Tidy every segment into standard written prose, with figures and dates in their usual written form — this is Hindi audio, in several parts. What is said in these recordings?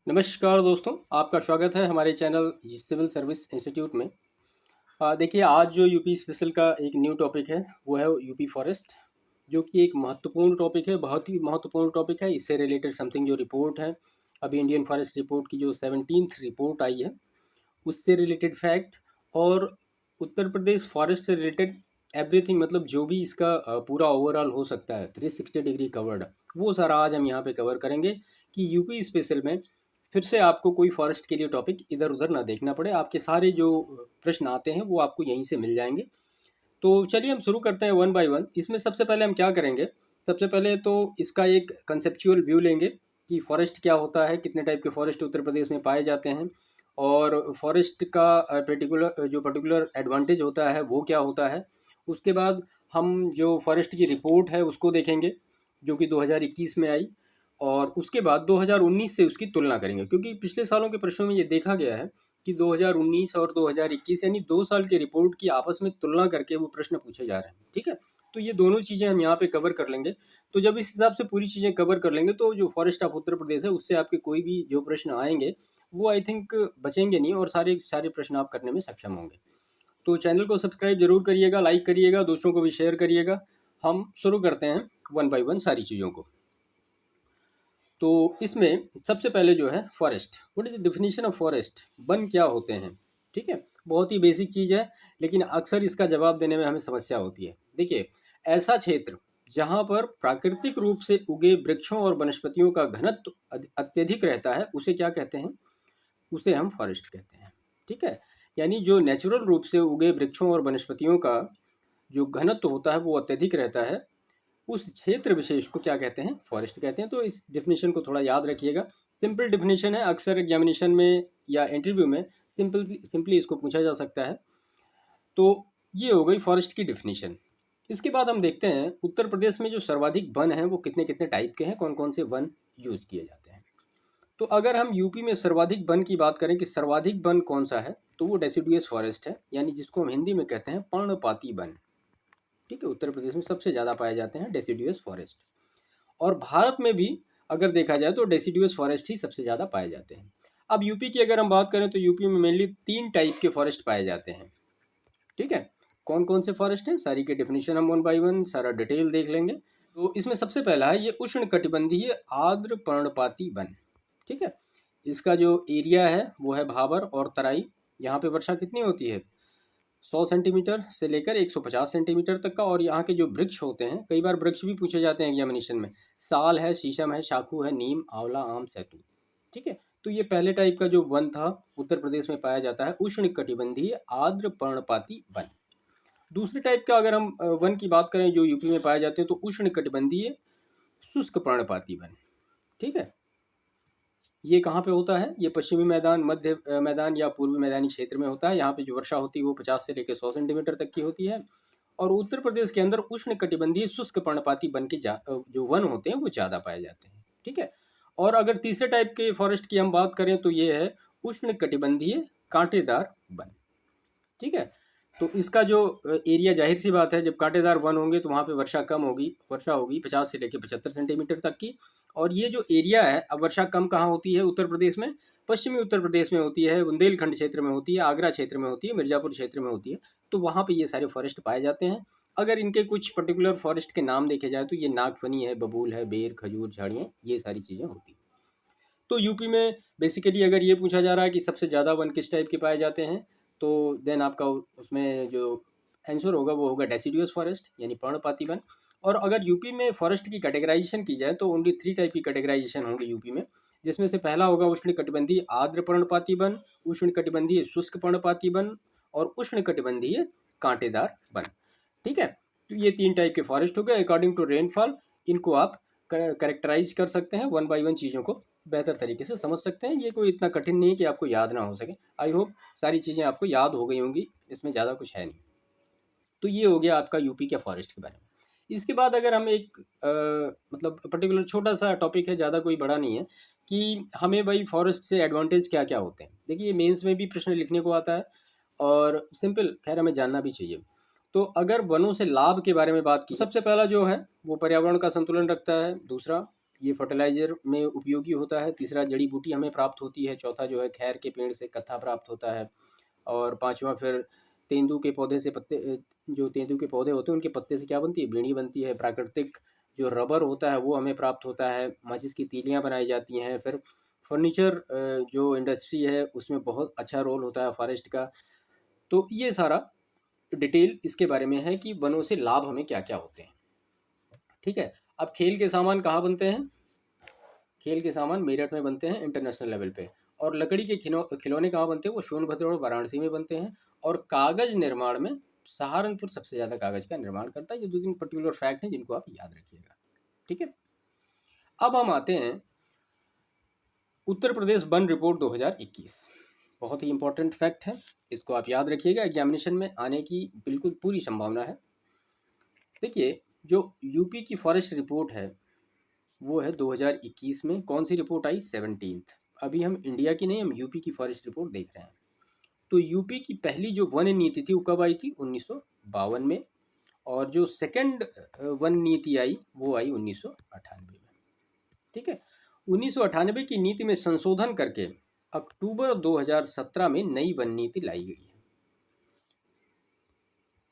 नमस्कार दोस्तों, आपका स्वागत है हमारे चैनल सिविल सर्विस इंस्टीट्यूट में। देखिए, आज जो यूपी स्पेशल का एक न्यू टॉपिक है वो है यूपी फॉरेस्ट, जो कि एक महत्वपूर्ण टॉपिक है, बहुत ही महत्वपूर्ण टॉपिक है। इससे रिलेटेड समथिंग जो रिपोर्ट है, अभी इंडियन फॉरेस्ट रिपोर्ट की जो 17th रिपोर्ट आई है उससे रिलेटेड फैक्ट, और उत्तर प्रदेश फॉरेस्ट से रिलेटेड एवरीथिंग, मतलब जो भी इसका पूरा ओवरऑल हो सकता है 360 डिग्री कवर्ड, वो सारा आज हम यहाँ पे कवर करेंगे कि यूपी स्पेशल में फिर से आपको कोई फॉरेस्ट के लिए टॉपिक इधर उधर ना देखना पड़े। आपके सारे जो प्रश्न आते हैं वो आपको यहीं से मिल जाएंगे। तो चलिए हम शुरू करते हैं वन बाय वन। इसमें सबसे पहले हम क्या करेंगे, सबसे पहले तो इसका एक कंसेप्चुअल व्यू लेंगे कि फॉरेस्ट क्या होता है, कितने टाइप के फॉरेस्ट उत्तर प्रदेश में पाए जाते हैं, और फॉरेस्ट का पर्टिकुलर एडवांटेज होता है वो क्या होता है। उसके बाद हम जो फॉरेस्ट की रिपोर्ट है उसको देखेंगे, जो कि 2021 में आई, और उसके बाद 2019 से उसकी तुलना करेंगे, क्योंकि पिछले सालों के प्रश्नों में ये देखा गया है कि 2019 और 2021 यानी 2 साल की रिपोर्ट की आपस में तुलना करके वो प्रश्न पूछे जा रहे हैं। ठीक है, तो ये दोनों चीज़ें हम यहाँ पे कवर कर लेंगे। तो जब इस हिसाब से पूरी चीज़ें कवर कर लेंगे तो जो फॉरेस्ट ऑफ उत्तर प्रदेश है उससे आपके कोई भी जो प्रश्न आएंगे वो आई थिंक बचेंगे नहीं, और सारे सारे प्रश्न आप करने में सक्षम होंगे। तो चैनल को सब्सक्राइब जरूर करिएगा, लाइक करिएगा, दूसरों को भी शेयर करिएगा। हम शुरू करते हैं वन बाय वन सारी चीज़ों को। तो इसमें सबसे पहले जो है forest, what is the definition of forest, one क्या होते हैं। ठीक है, बहुत ही बेसिक चीज़ है, लेकिन अक्सर इसका जवाब देने में हमें समस्या होती है। देखिए, ऐसा क्षेत्र जहाँ पर प्राकृतिक रूप से उगे वृक्षों और वनस्पतियों का घनत्व अत्यधिक रहता है उसे क्या कहते हैं, उसे हम फॉरेस्ट कहते हैं। ठीक है, यानी जो नेचुरल रूप से उगे वृक्षों और वनस्पतियों का जो घनत्व होता है वो अत्यधिक रहता है, उस क्षेत्र विशेष को क्या कहते हैं, फॉरेस्ट कहते हैं। तो इस डेफिनेशन को थोड़ा याद रखिएगा। सिंपल डेफिनेशन है, अक्सर एग्जामिनेशन में या इंटरव्यू में सिंपली इसको पूछा जा सकता है। तो ये हो गई फॉरेस्ट की डेफिनेशन। इसके बाद हम देखते हैं उत्तर प्रदेश में जो सर्वाधिक वन हैं वो कितने कितने टाइप के हैं, कौन कौन से वन यूज किए जाते हैं। तो अगर हम यूपी में सर्वाधिक वन की बात करें कि सर्वाधिक वन कौन सा है, तो वो डेसिडुअस फॉरेस्ट है, यानी जिसको हम हिंदी में कहते हैं पर्णपाती वन। ठीक है, उत्तर प्रदेश में सबसे ज़्यादा पाए जाते हैं डेसिडुअस फॉरेस्ट। और भारत में भी अगर देखा जाए तो डेसिडुअस फॉरेस्ट ही सबसे ज़्यादा पाए जाते हैं। अब यूपी की अगर हम बात करें तो यूपी में मेनली 3 टाइप के फॉरेस्ट पाए जाते हैं। ठीक है, कौन कौन से फॉरेस्ट हैं, सारी के डेफिनेशन हम वन बाय वन सारा डिटेल देख लेंगे। तो इसमें सबसे पहला है ये उष्ण कटिबंधीय आर्द्र पर्णपाती वन। ठीक है, इसका जो एरिया है वो है भाबर और तराई। यहाँ पे वर्षा कितनी होती है, 100 सेंटीमीटर से लेकर 150 सेंटीमीटर तक का। और यहाँ के जो वृक्ष होते हैं, कई बार वृक्ष भी पूछे जाते हैं एग्जामिनेशन में, साल है, शीशम है, शाखू है, नीम, आंवला, आम, सैतूत। ठीक है, तो ये पहले टाइप का जो वन था उत्तर प्रदेश में पाया जाता है उष्ण कटिबंधीय आर्द्र पर्णपाती वन। दूसरे टाइप का अगर हम वन की बात करें जो यूपी में पाए जाते हैं, तो उष्ण कटिबंधीय शुष्क पर्णपाती वन। ठीक है, ये कहाँ पे होता है, ये पश्चिमी मैदान, मध्य मैदान या पूर्वी मैदानी क्षेत्र में होता है। यहाँ पे जो वर्षा होती है वो 50 से लेकर 100 सेंटीमीटर तक की होती है। और उत्तर प्रदेश के अंदर उष्ण कटिबंधीय शुष्क पर्णपाती वन के जो वन होते हैं वो ज़्यादा पाए जाते हैं। ठीक है, और अगर तीसरे टाइप के फॉरेस्ट की हम बात करें तो ये है उष्ण कटिबंधीय कांटेदार वन। ठीक है, तो इसका जो एरिया, जाहिर सी बात है जब कांटेदार वन होंगे तो वहाँ पे वर्षा कम होगी, वर्षा होगी 50 से लेकर 75 सेंटीमीटर तक की। और ये जो एरिया है, अब वर्षा कम कहाँ होती है उत्तर प्रदेश में, पश्चिमी उत्तर प्रदेश में होती है, बुंदेलखंड क्षेत्र में होती है, आगरा क्षेत्र में होती है, मिर्जापुर क्षेत्र में होती है। तो वहाँ पे ये सारे फॉरेस्ट पाए जाते हैं। अगर इनके कुछ पर्टिकुलर फॉरेस्ट के नाम देखे जाए तो ये नागफनी है, बबूल है, बेर, खजूर, झाड़ियाँ, ये सारी चीज़ें होती हैं। तो यूपी में बेसिकली अगर ये पूछा जा रहा है कि सबसे ज़्यादा वन किस टाइप के पाए जाते हैं, तो देन आपका उसमें जो आंसर होगा वो होगा डेसिडुअस फॉरेस्ट, यानी पर्णपाती वन। और अगर यूपी में फॉरेस्ट की कैटेगराइजेशन की जाए तो ओनली 3 टाइप की कैटेगराइजेशन होंगी यूपी में, जिसमें से पहला होगा उष्ण कटिबंधीय आर्द्र पर्णपाती वन, उष्ण कटिबंधीय शुष्क पर्णपाती वन, और उष्ण कटिबंधीय कांटेदार वन। ठीक है, तो ये 3 टाइप के फॉरेस्ट हो गए अकॉर्डिंग टू रेनफॉल। इनको आप करेक्टराइज कर सकते हैं, वन बाई वन चीज़ों को बेहतर तरीके से समझ सकते हैं। ये कोई इतना कठिन नहीं है कि आपको याद ना हो सके। आई होप सारी चीज़ें आपको याद हो गई होंगी, इसमें ज़्यादा कुछ है नहीं। तो ये हो गया आपका यूपी के फॉरेस्ट के बारे में। इसके बाद अगर हम एक मतलब पर्टिकुलर छोटा सा टॉपिक है, ज़्यादा कोई बड़ा नहीं है, कि हमें भाई फॉरेस्ट से एडवांटेज क्या क्या होते हैं। देखिए, मेंस में भी प्रश्न लिखने को आता है और सिंपल खैर हमें जानना भी चाहिए। तो अगर वनों से लाभ के बारे में बात की, सबसे पहला जो है वो पर्यावरण का संतुलन रखता है। दूसरा, ये फर्टिलाइज़र में उपयोगी होता है। तीसरा जड़ी बूटी हमें प्राप्त होती है। चौथा जो है खैर के पेड़ से कत्था प्राप्त होता है। और पाँचवा फिर तेंदू के पौधे से पत्ते, जो तेंदू के पौधे होते हैं उनके पत्ते से क्या बनती है, बीड़ी बनती है। प्राकृतिक जो रबर होता है वो हमें प्राप्त होता है। माचिस की तीलियाँ बनाई जाती हैं। फिर फर्नीचर जो इंडस्ट्री है उसमें बहुत अच्छा रोल होता है फॉरेस्ट का। तो ये सारा डिटेल इसके बारे में है कि वनों से लाभ हमें क्या क्या होते हैं। ठीक है। अब खेल के सामान कहाँ बनते हैं? खेल के सामान मेरठ में बनते हैं इंटरनेशनल लेवल पे। और लकड़ी के खिलौने कहाँ बनते हैं? वो सोनभद्र और वाराणसी में बनते हैं। और कागज निर्माण में सहारनपुर सबसे ज़्यादा कागज का निर्माण करता है। ये दो तीन पर्टिकुलर फैक्ट हैं जिनको आप याद रखिएगा। ठीक है। अब हम आते हैं उत्तर प्रदेश वन रिपोर्ट 2021। बहुत ही इंपॉर्टेंट फैक्ट है, इसको आप याद रखिएगा, एग्जामिनेशन में आने की बिल्कुल पूरी संभावना है। देखिए, जो यूपी की फॉरेस्ट रिपोर्ट है वो है 2021 में। कौन सी रिपोर्ट आई? 17th। अभी हम इंडिया की नहीं, हम यूपी की फॉरेस्ट रिपोर्ट देख रहे हैं। तो यूपी की पहली जो वन नीति थी वो कब आई थी? 1952 में। और जो सेकंड वन नीति आई वो आई 1998 में। ठीक है। 1998 की नीति में संशोधन करके अक्टूबर 2017 में नई वन नीति लाई गई है।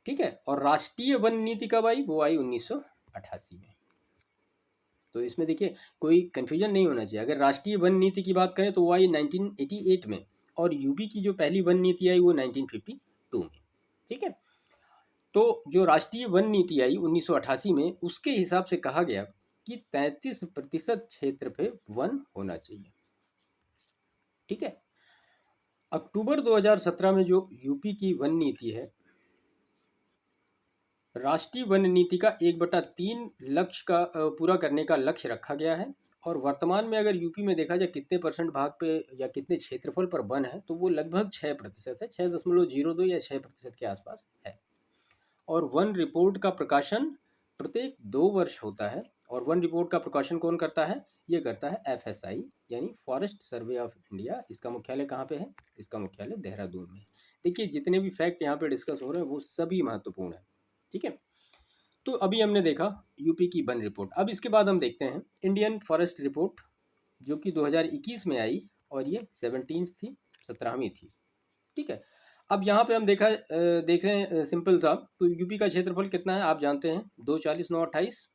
ठीक है। और राष्ट्रीय वन नीति कब आई? वो आई 1988 में। तो इसमें देखिए कोई कन्फ्यूजन नहीं होना चाहिए। अगर राष्ट्रीय वन नीति की बात करें तो वो आई 1988 में। और यूपी की जो पहली वन नीति आई वो 1952 में। ठीक है। तो जो राष्ट्रीय वन नीति आई 1988 में, उसके हिसाब से कहा गया कि 33% क्षेत्र पे वन होना चाहिए। ठीक है। अक्टूबर 2017 में जो यूपी की वन नीति है, राष्ट्रीय वन नीति का 1/3 लक्ष्य का पूरा करने का लक्ष्य रखा गया है। और वर्तमान में अगर यूपी में देखा जाए कितने परसेंट भाग पे या कितने क्षेत्रफल पर वन है, तो वो लगभग 6% है। 6.02 या 6% के आसपास है। और वन रिपोर्ट का प्रकाशन प्रत्येक 2 वर्ष होता है। और वन रिपोर्ट का प्रकाशन कौन करता है? ये करता है एफएसआई, यानी फॉरेस्ट सर्वे ऑफ इंडिया। इसका मुख्यालय कहाँ पे है? इसका मुख्यालय देहरादून में। देखिए जितने भी फैक्ट यहाँ पे डिस्कस हो रहे हैं वो सभी महत्वपूर्ण है। ठीक है। तो अभी हमने देखा यूपी की वन रिपोर्ट। अब इसके बाद हम देखते हैं इंडियन फॉरेस्ट रिपोर्ट, जो कि 2021 में आई और ये 17 थी, 17वीं थी। ठीक है। अब यहाँ पे हम देख रहे हैं सिंपल सा। तो यूपी का क्षेत्रफल कितना है आप जानते हैं? 240,928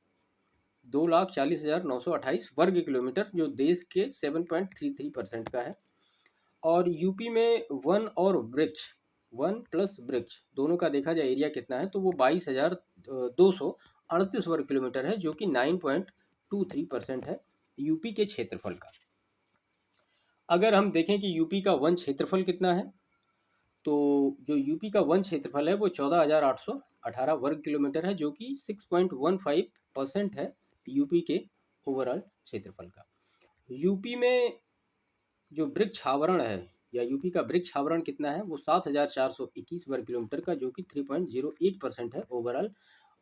2,40,928 वर्ग किलोमीटर, जो देश के 7.33% का है। और यूपी में वन और वृक्ष, वन प्लस वृक्ष दोनों का देखा जाए एरिया कितना है, तो वो 22,238 वर्ग किलोमीटर है, जो कि 9.23% है यूपी के क्षेत्रफल का। अगर हम देखें कि यूपी का वन क्षेत्रफल कितना है, तो जो यूपी का वन क्षेत्रफल है वो 14,818 वर्ग किलोमीटर है, जो कि 6.15% है यूपी के ओवरऑल क्षेत्रफल का। यूपी में जो वृक्ष आवरण है, या यूपी का वृक्ष आवरण कितना है, वो 7,421 वर्ग किलोमीटर का, जो कि 3.08% है ओवरऑल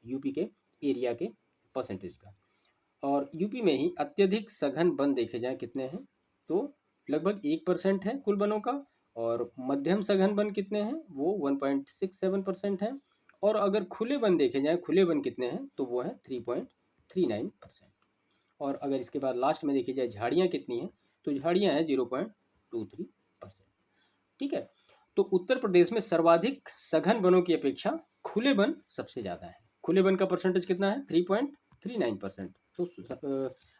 यूपी के एरिया के परसेंटेज का। और यूपी में ही अत्यधिक सघन वन देखे जाएं कितने हैं, तो लगभग 1% है कुल वनों का। और मध्यम सघन वन कितने हैं, वो 1.67% है। और अगर खुले वन देखे जाएं, खुले वन कितने हैं, तो वो है 3.39%। और अगर इसके बाद लास्ट में देखी जाए झाड़ियाँ कितनी हैं, तो झाड़ियाँ हैं 0.23%। ठीक है। तो उत्तर प्रदेश में सर्वाधिक सघन वनों की अपेक्षा खुले वन सबसे ज़्यादा है। खुले वन का परसेंटेज कितना है? 3.39%। तो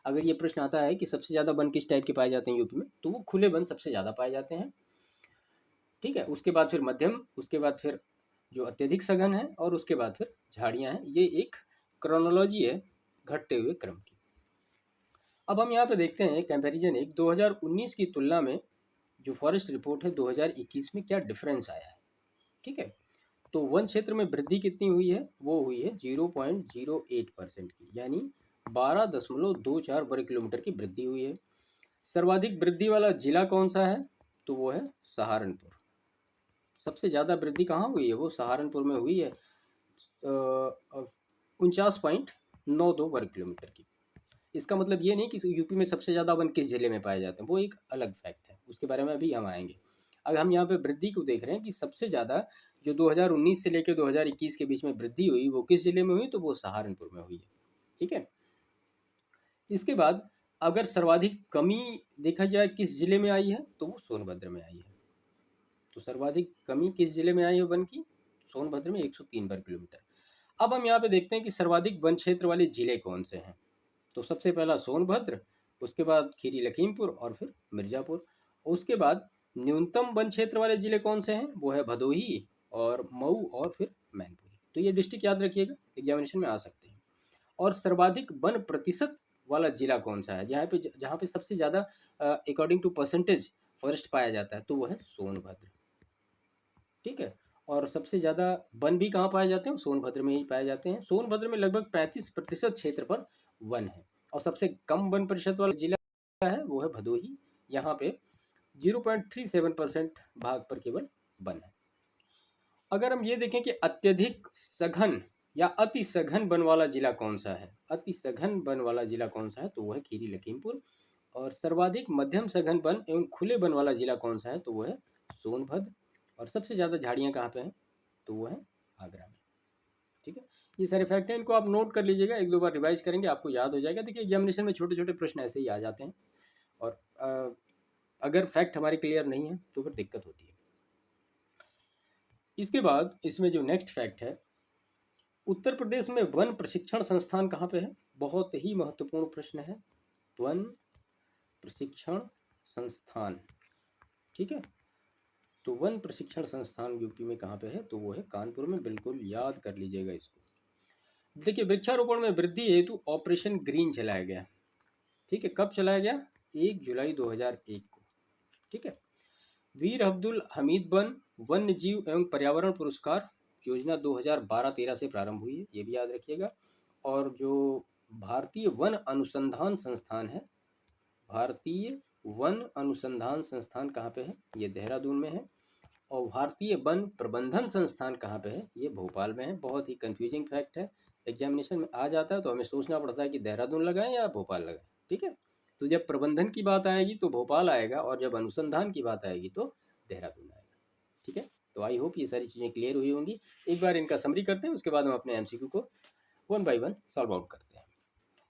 अगर ये प्रश्न आता है कि सबसे ज़्यादा वन किस टाइप के पाए जाते हैं यूपी में, तो वो खुले वन सबसे ज़्यादा पाए जाते हैं। ठीक है। उसके बाद फिर मध्यम, उसके बाद फिर जो अत्यधिक सघन है, और उसके बाद फिर झाड़ियाँ हैं। ये एक क्रोनोलॉजी है घटते हुए क्रम की। अब हम यहाँ पे देखते हैं कंपैरिजन, एक 2019 की तुलना में जो फॉरेस्ट रिपोर्ट है 2021 में क्या डिफरेंस आया है। ठीक है। तो वन क्षेत्र में वृद्धि कितनी हुई है? वो हुई है 0.08% की, यानी 12.24 वर्ग किलोमीटर की वृद्धि हुई है। सर्वाधिक वृद्धि वाला जिला कौन सा है? तो वो है सहारनपुर। सबसे ज़्यादा वृद्धि कहाँ हुई है? वो सहारनपुर में हुई है 49.92 वर्ग किलोमीटर की। इसका मतलब ये नहीं कि यूपी में सबसे ज़्यादा वन किस जिले में पाए जाते हैं, वो एक अलग फैक्ट है, उसके बारे में अभी हम आएंगे। अगर हम यहाँ पे वृद्धि को देख रहे हैं कि सबसे ज़्यादा जो 2019 से लेकर 2021 के बीच में वृद्धि हुई वो किस जिले में हुई, तो वो सहारनपुर में हुई है। ठीक है। इसके बाद अगर सर्वाधिक कमी देखा जाए किस जिले में आई है, तो वो सोनभद्र में आई है। तो सर्वाधिक कमी किस जिले में आई है वन की? सोनभद्र में 103 वर्ग किलोमीटर। अब हम यहाँ पे देखते हैं कि सर्वाधिक वन क्षेत्र वाले जिले कौन से हैं। तो सबसे पहला सोनभद्र, उसके बाद खीरी लखीमपुर और फिर मिर्जापुर। उसके बाद न्यूनतम वन क्षेत्र वाले जिले कौन से हैं? वो है भदोही और मऊ और फिर मैनपुरी। तो ये डिस्ट्रिक्ट याद रखिएगा, एग्जामिनेशन में आ सकते हैं। और सर्वाधिक वन प्रतिशत वाला जिला कौन सा है, जहाँ पे सबसे ज़्यादा अकॉर्डिंग टू परसेंटेज फॉरेस्ट पाया जाता है, तो वो है सोनभद्र। ठीक है। और सबसे ज़्यादा वन भी कहाँ पाए जाते हैं? सोनभद्र में ही पाए जाते हैं। सोनभद्र में लगभग 35% क्षेत्र पर वन है। और सबसे कम वन प्रतिशत वाला जिला है वो है भदोही। यहाँ पे 0.37% भाग पर केवल वन है। अगर हम ये देखें कि अत्यधिक सघन या अति सघन वन वाला जिला कौन सा है, अति सघन वन वाला जिला कौन सा है, तो वो है खीरी लखीमपुर। और सर्वाधिक मध्यम सघन वन एवं खुले वन वाला जिला कौन सा है, तो वो है सोनभद्र। और सबसे ज़्यादा झाड़ियाँ कहाँ पे हैं, तो वो है आगरा में। ठीक है, ये सारे फैक्ट हैं, इनको आप नोट कर लीजिएगा, एक दो बार रिवाइज करेंगे आपको याद हो जाएगा। देखिए एग्जामिनेशन में छोटे छोटे प्रश्न ऐसे ही आ जाते हैं, और अगर फैक्ट हमारे क्लियर नहीं है तो फिर दिक्कत होती है। इसके बाद इसमें जो नेक्स्ट फैक्ट है, उत्तर प्रदेश में वन प्रशिक्षण संस्थान कहाँ पे है? बहुत ही महत्वपूर्ण प्रश्न है। वन प्रशिक्षण संस्थान, ठीक है। तो वन प्रशिक्षण संस्थान यूपी में कहाँ पे है, तो वो है कानपुर में। बिल्कुल याद कर लीजिएगा इसको। देखिए वृक्षारोपण में वृद्धि हेतु ऑपरेशन ग्रीन चलाया गया। ठीक है, कब चलाया गया? 1 जुलाई 2001 को। ठीक है। वीर अब्दुल हमीद वन्य जीव एवं पर्यावरण पुरस्कार योजना 2012-13 से प्रारंभ हुई है, ये भी याद रखिएगा। और जो भारतीय वन अनुसंधान संस्थान है, भारतीय वन अनुसंधान संस्थान कहाँ पे है? ये देहरादून में है। और भारतीय वन प्रबंधन संस्थान कहाँ पे है? ये भोपाल में है। बहुत ही कंफ्यूजिंग फैक्ट है, एग्जामिनेशन में आ जाता है तो हमें सोचना पड़ता है कि देहरादून लगाएं या भोपाल लगाएं। ठीक है, तो जब प्रबंधन की बात आएगी तो भोपाल आएगा, और जब अनुसंधान की बात आएगी तो देहरादून आएगा। ठीक है, तो आई होप ये सारी चीज़ें क्लियर हुई होंगी। एक बार इनका समरी करते हैं, उसके बाद हम अपने एमसीक्यू को one by one solve out करते हैं।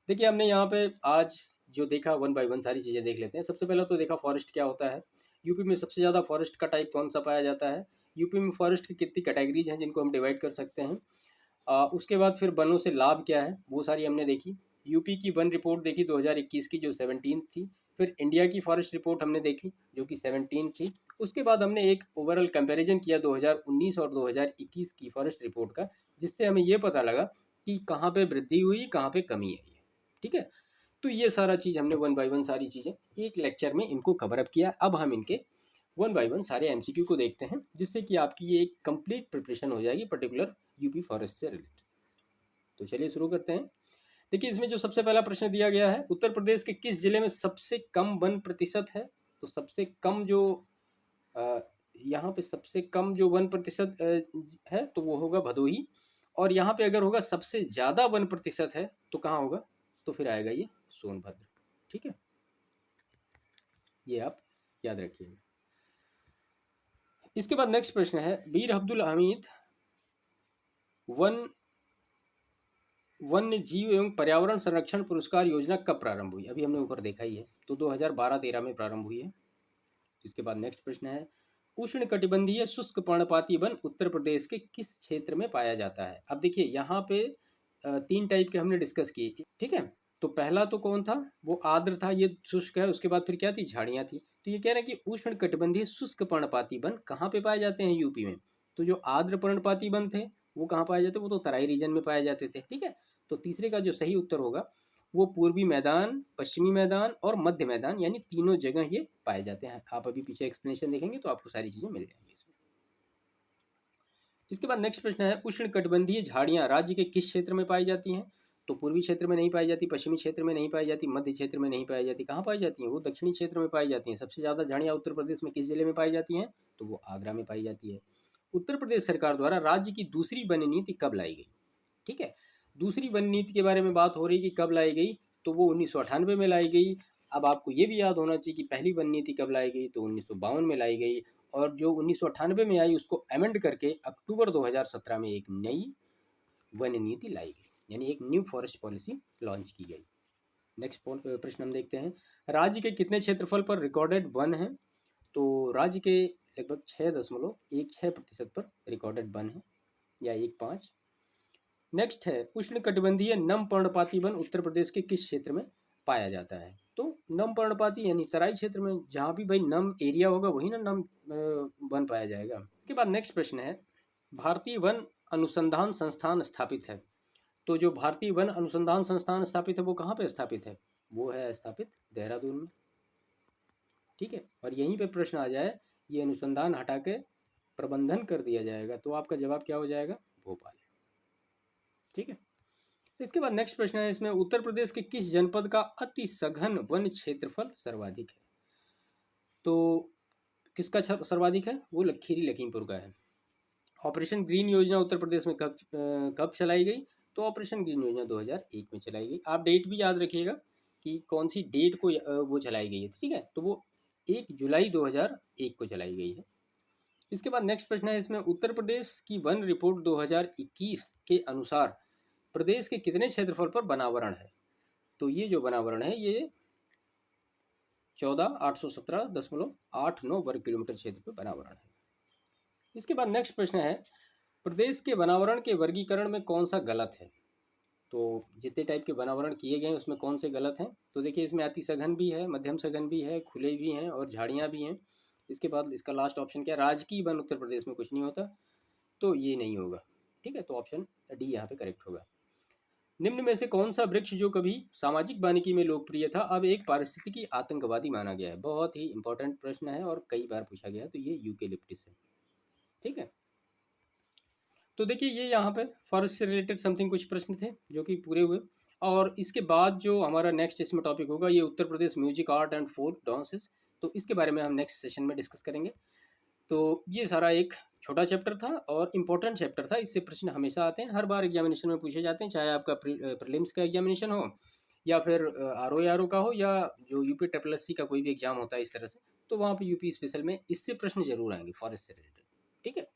देखिए हमने यहाँ पे आज जो देखा, वन बाय वन सारी चीज़ें देख लेते हैं। सबसे पहले तो देखा फॉरेस्ट क्या होता है। यूपी में सबसे ज़्यादा फॉरेस्ट का टाइप कौन सा पाया जाता है? यूपी में फॉरेस्ट की कितनी कैटेगरीज हैं जिनको हम डिवाइड कर सकते हैं। उसके बाद फिर वनों से लाभ क्या है, वो सारी हमने देखी। यूपी की वन रिपोर्ट देखी 2021 की, जो 17 थी। फिर इंडिया की फॉरेस्ट रिपोर्ट हमने देखी जो कि 17 थी। उसके बाद हमने एक ओवरऑल कंपैरिजन किया 2019 और 2021 की फॉरेस्ट रिपोर्ट का, जिससे हमें ये पता लगा कि कहाँ पे वृद्धि हुई, कहाँ पे कमी आई है। ठीक है, तो ये सारा चीज़ हमने वन बाय वन सारी चीज़ें एक लेक्चर में इनको कवर अप किया। अब हम इनके वन बाय वन सारे एमसीक्यू को देखते हैं, जिससे कि आपकी ये एक कंप्लीट प्रिपरेशन हो जाएगी पर्टिकुलर यूपी फॉरेस्ट से रिलेटेड। तो चलिए शुरू करते हैं। देखिए इसमें जो सबसे पहला प्रश्न दिया गया है, उत्तर प्रदेश के किस जिले में सबसे कम वन प्रतिशत है? तो सबसे कम जो यहाँ पे सबसे कम जो वन प्रतिशत है तो वो होगा भदोही। और यहाँ पे अगर होगा सबसे ज़्यादा वन प्रतिशत है तो कहाँ होगा? तो फिर आएगा ये सोनभद्र। ठीक है, ये आप याद रखिएगा। इसके बाद नेक्स्ट प्रश्न है, वीर अब्दुल हमीद वन्य जीव एवं पर्यावरण संरक्षण पुरस्कार योजना कब प्रारंभ हुई? अभी हमने ऊपर देखा ही है, तो 2012-13 में प्रारंभ हुई है। इसके बाद नेक्स्ट प्रश्न है, उष्णकटिबंधीय शुष्क पर्णपाती वन उत्तर प्रदेश के किस क्षेत्र में पाया जाता है? अब देखिए यहाँ पे 3 टाइप के हमने डिस्कस किए। ठीक है, तो पहला तो कौन था? वो आर्द्र था, ये शुष्क है। उसके बाद फिर क्या थी? झाड़ियाँ थी। तो ये कह रहे हैं कि उष्णकटिबंधीय शुष्क पर्णपाती वन कहाँ पे पाए जाते हैं? यूपी में। तो जो आर्द्र पर्णपाती वन थे वो कहाँ पाए जाते? वो तो तराई रीजन में पाए जाते थे। ठीक है, तो तीसरे का जो सही उत्तर होगा वो पूर्वी मैदान, पश्चिमी मैदान और मध्य मैदान, यानी तीनों जगह ये पाए जाते हैं। आप अभी पीछे एक्सप्लेनेशन देखेंगे तो आपको सारी चीजें मिल जाएंगी इसमें। इसके बाद नेक्स्ट प्रश्न है, उष्णकटिबंधीय झाड़ियां राज्य के किस क्षेत्र में पाई जाती हैं? तो पूर्वी क्षेत्र में नहीं पाई जाती, पश्चिमी क्षेत्र में नहीं पाई जाती, मध्य क्षेत्र में नहीं पाई जाती। कहाँ पाई जाती हैं? वो दक्षिणी क्षेत्र में पाई जाती हैं। सबसे ज्यादा झाड़ियां उत्तर प्रदेश में किस जिले में पाई जाती हैं? तो वो आगरा में पाई जाती है। उत्तर प्रदेश सरकार द्वारा राज्य की दूसरी वन नीति कब लाई गई? ठीक है, दूसरी वन नीति के बारे में बात हो रही कि कब लाई गई, तो वो 1998 में लाई गई। अब आपको ये भी याद होना चाहिए कि पहली वन नीति कब लाई गई, तो 1952 में लाई गई। और जो 1998 में आई उसको अमेंड करके अक्टूबर 2017 में एक नई वन नीति लाई गई, यानी एक न्यू फॉरेस्ट पॉलिसी लॉन्च की गई। नेक्स्ट प्रश्न हम देखते हैं, राज्य के कितने क्षेत्रफल पर रिकॉर्डेड वन है? तो राज्य के लगभग 6.16% पर रिकॉर्डेड वन है, या 1.5। नेक्स्ट है, उष्णकटिबंधीय नम पर्णपाती वन उत्तर प्रदेश के किस क्षेत्र में पाया जाता है? तो नम पर्णपाती यानी तराई क्षेत्र में, जहाँ भी भाई नम एरिया होगा वही ना नम वन पाया जाएगा। उसके बाद नेक्स्ट प्रश्न है, भारतीय वन अनुसंधान संस्थान स्थापित है। तो जो भारतीय वन अनुसंधान संस्थान स्थापित है वो कहाँ पे स्थापित है? वो है स्थापित देहरादून में। ठीक है, और यहीं पे प्रश्न आ जाए, ये अनुसंधान हटा के प्रबंधन कर दिया जाएगा, तो आपका जवाब क्या हो जाएगा? भोपाल। ठीक है, इसके बाद नेक्स्ट प्रश्न है, इसमें उत्तर प्रदेश के किस जनपद का अति सघन वन क्षेत्रफल सर्वाधिक है? तो किसका सर्वाधिक है? वो खीरी लखीमपुर का है। ऑपरेशन ग्रीन योजना उत्तर प्रदेश में कब चलाई गई? तो ऑपरेशन ग्रीन योजना 2001 में चलाई गई। आप डेट भी याद रखिएगा कि कौन सी डेट को वो चलाई गई है। ठीक है, तो वो 1 जुलाई 2001 को चलाई गई है। इसके बाद नेक्स्ट प्रश्न है, इसमें उत्तर प्रदेश की वन रिपोर्ट 2021 के अनुसार प्रदेश के कितने क्षेत्रफल पर वनावरण है? तो ये जो वनावरण है ये 14,817.89 वर्ग किलोमीटर क्षेत्र पर वनावरण है। इसके बाद नेक्स्ट प्रश्न है, प्रदेश के वनावरण के वर्गीकरण में कौन सा गलत है? तो जितने टाइप के वनावरण किए गए हैं उसमें कौन से गलत हैं? तो देखिए, इसमें अति सघन भी है, मध्यम सघन भी है, खुले भी हैं और झाड़ियाँ भी हैं। इसके बाद इसका लास्ट ऑप्शन क्या है? राजकीय वन उत्तर प्रदेश में कुछ नहीं होता, तो ये नहीं होगा। ठीक है, तो ऑप्शन डी यहाँ पे करेक्ट होगा। निम्न में से कौन सा वृक्ष जो कभी सामाजिक वानिकी में लोकप्रिय था अब एक पारिस्थितिकी आतंकवादी माना गया है? बहुत ही इंपॉर्टेंट प्रश्न है और कई बार पूछा गया है, तो ये यूकेलिप्टिस है। ठीक है, तो देखिए ये यहाँ पे फॉरेस्ट से रिलेटेड समथिंग कुछ प्रश्न थे जो कि पूरे हुए। और इसके बाद जो हमारा नेक्स्ट इसमें टॉपिक होगा, ये Uttar Pradesh music art and folk dances, तो इसके बारे में हम नेक्स्ट सेशन में डिस्कस करेंगे। तो ये सारा एक छोटा चैप्टर था और इम्पोर्टेंट चैप्टर था, इससे प्रश्न हमेशा आते हैं, हर बार एग्जामिनेशन में पूछे जाते हैं, चाहे आपका प्रीलिम्स का एग्जामिनेशन हो या फिर RO का हो या जो UP SSC का कोई भी एग्जाम होता है इस तरह से, तो वहाँ पे UP स्पेशल में इससे प्रश्न जरूर आएंगे फॉरेस्ट से रिलेटेड। ठीक है,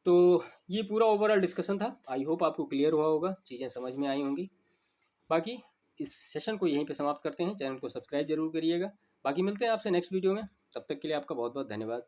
तो ये पूरा ओवरऑल डिस्कशन था। आई होप आपको क्लियर हुआ होगा, चीज़ें समझ में आई होंगी। बाकी इस सेशन को यहीं पे समाप्त करते हैं, चैनल को सब्सक्राइब जरूर करिएगा। बाकी मिलते हैं आपसे नेक्स्ट वीडियो में, तब तक के लिए आपका बहुत बहुत धन्यवाद।